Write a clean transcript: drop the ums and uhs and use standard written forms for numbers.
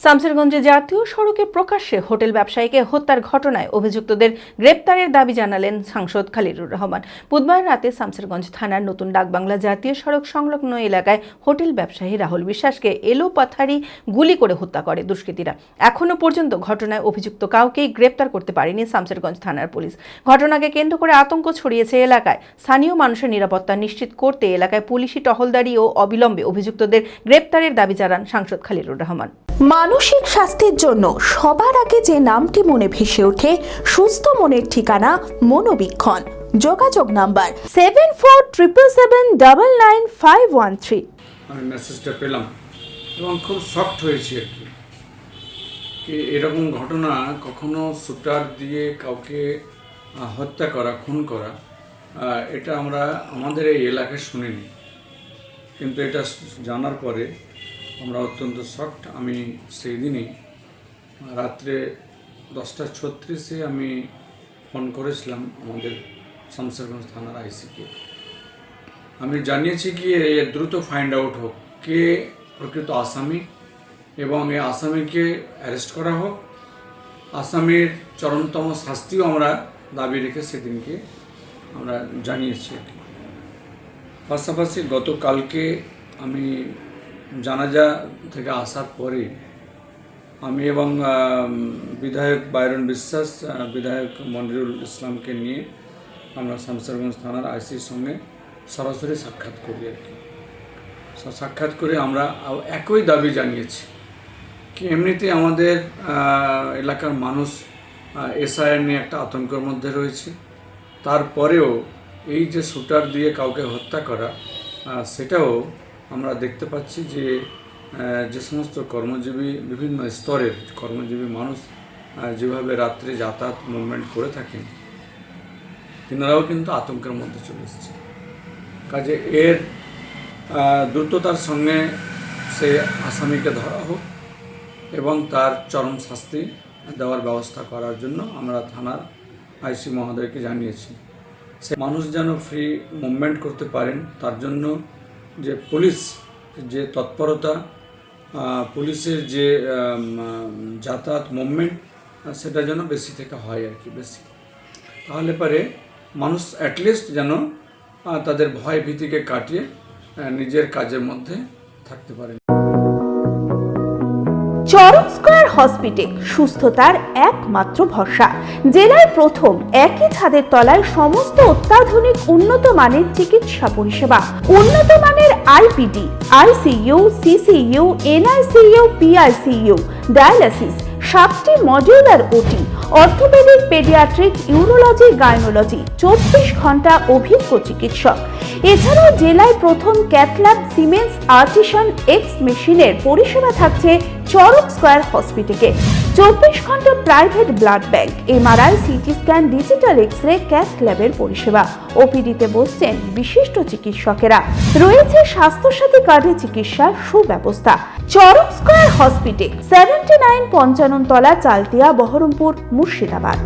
শামসেরগঞ্জে জাতীয় সড়কে প্রকাশ্যে হোটেল ব্যবসায়ীকে হত্যার ঘটনায় অভিযুক্তদের গ্রেপ্তারের দাবি জানালেন সাংসদ খালিলুর রহমান। বুধবার রাতে শামসেরগঞ্জ থানার নতুন ডাকবাংলা জাতীয় সড়ক সংলগ্ন এলাকায় হোটেল ব্যবসায়ী রাহুল বিশ্বাসকে এলোপাথারি গুলি করে হত্যা করে দুষ্কৃতীরা। এখনো পর্যন্ত ঘটনায় অভিযুক্ত কাউকেই গ্রেপ্তার করতে পারেনি শামসেরগঞ্জ থানার পুলিশ। ঘটনাকে কেন্দ্র করে আতঙ্ক ছড়িয়েছে এলাকায়। স্থানীয় মানুষের নিরাপত্তা নিশ্চিত করতে এলাকায় পুলিশি টহলদারি ও অবিলম্বে অভিযুক্তদের গ্রেপ্তারের দাবি জানান সাংসদ খালিলুর রহমান। মানসিক স্বাস্থ্যের জন্য সবার আগে যে নামটি মনে ভেসে ওঠে, সুস্থ মনের ঠিকানা মনোবীক্ষণ। যোগাযোগ নাম্বার 7477799513। আমি মেসেজটা পেলাম এবং খুব শকড হয়েছি আর কি। এরকম ঘটনা কখনো শুটার দিয়ে কাউকে হত্যা করা, খুন করা, এটা আমরা আমাদের এই এলাকায় শুনিনি। কিন্তু এটা জানার পরে আমরা অত্যন্ত শকড। আমি সেই দিনই রাত্রে 10:36 আমি ফোন করেছিলাম আমাদের শামসেরগঞ্জ থানার আইসিকে। আমি জানিয়েছি কি দ্রুত ফাইন্ড আউট হোক কে প্রকৃত আসামি এবং এই আসামিকে অ্যারেস্ট করা হোক। আসামির চরমতম শাস্তিও আমরা দাবি রেখে সেদিনকে আমরা জানিয়েছি। পাশাপাশি গতকালকে আমি জানাজা থেকে আসার পরে আমি এবং বিধায়ক বাইরন বিশ্বাস, বিধায়ক মনিরুল ইসলামকে নিয়ে আমরা শামসেরগঞ্জ থানার আইসির সঙ্গে সরাসরি সাক্ষাৎ করি আর কি। সাক্ষাৎ করে আমরা একই দাবি জানিয়েছি কি এমনিতে আমাদের এলাকার মানুষ এসআইআর নিয়ে একটা আতঙ্কের মধ্যে রয়েছে। তারপরেও এই যে শুটার দিয়ে কাউকে হত্যা করা, সেটাও আমরা দেখতে পাচ্ছি যে যে সমস্ত কর্মজীবী, বিভিন্ন স্তরের কর্মজীবী মানুষ যেভাবে রাত্রে যাতায়াত মুভমেন্ট করে থাকেন, তিনারাও কিন্তু আতঙ্কের মধ্যে চলে এসেছে। কাজে এর দ্রুততার সঙ্গে সে আসামিকে ধরা হোক এবং তার চরম শাস্তি দেওয়ার ব্যবস্থা করার জন্য আমরা থানার আইসি মহোদয়কে জানিয়েছি। সে মানুষ যেন ফ্রি মুভমেন্ট করতে পারেন, তার জন্য যে পুলিশ যে তৎপরতা, পুলিশের যে যাতায়াত মুভমেন্ট, সেটা যেন বেশি থেকে হয় আর কি, বেশি। তাহলে পরে মানুষ অ্যাটলিস্ট যেন তাদের ভয় ভীতিকে কাটিয়ে নিজের কাজের মধ্যে থাকতে পারে। চরক স্কয়ার হসপিটাল সুস্থতার একমাত্র ভরসা। জেলায় প্রথম একই ছাদের তলায় সমস্ত অত্যাধুনিক উন্নত মানের চিকিৎসা পরিষেবা, উন্নত মানের IPD, ICU, CCU, NICU, PICU, dialysis, 7টি modular OT, orthopaedic, paediatric, urology, gynaecology, 24 ঘন্টা অভিজ্ঞ চিকিৎসক। এছাড়াও জেলায় প্রথম ক্যাথল্যাব, সিমেন্স, আর্টিসান এক্স মেশিনের পরিষেবা থাকছে চরক স্কয়ার হসপিটালে। 24 ঘন্টা private blood bank, MRI, CT scan, digital X-ray, cath ল্যাবের পরিষেবা। ওপিডিতে বসছেন বিশিষ্ট চিকিৎসকেরা। রয়েছে স্বাস্থ্যসাথী কার্ডে চিকিৎসার সুব্যবস্থা। চরক স্কয়ার হসপিটাল, 79 পঞ্চানন তলা, চালতিয়া, বহরমপুর, মুর্শিদাবাদ।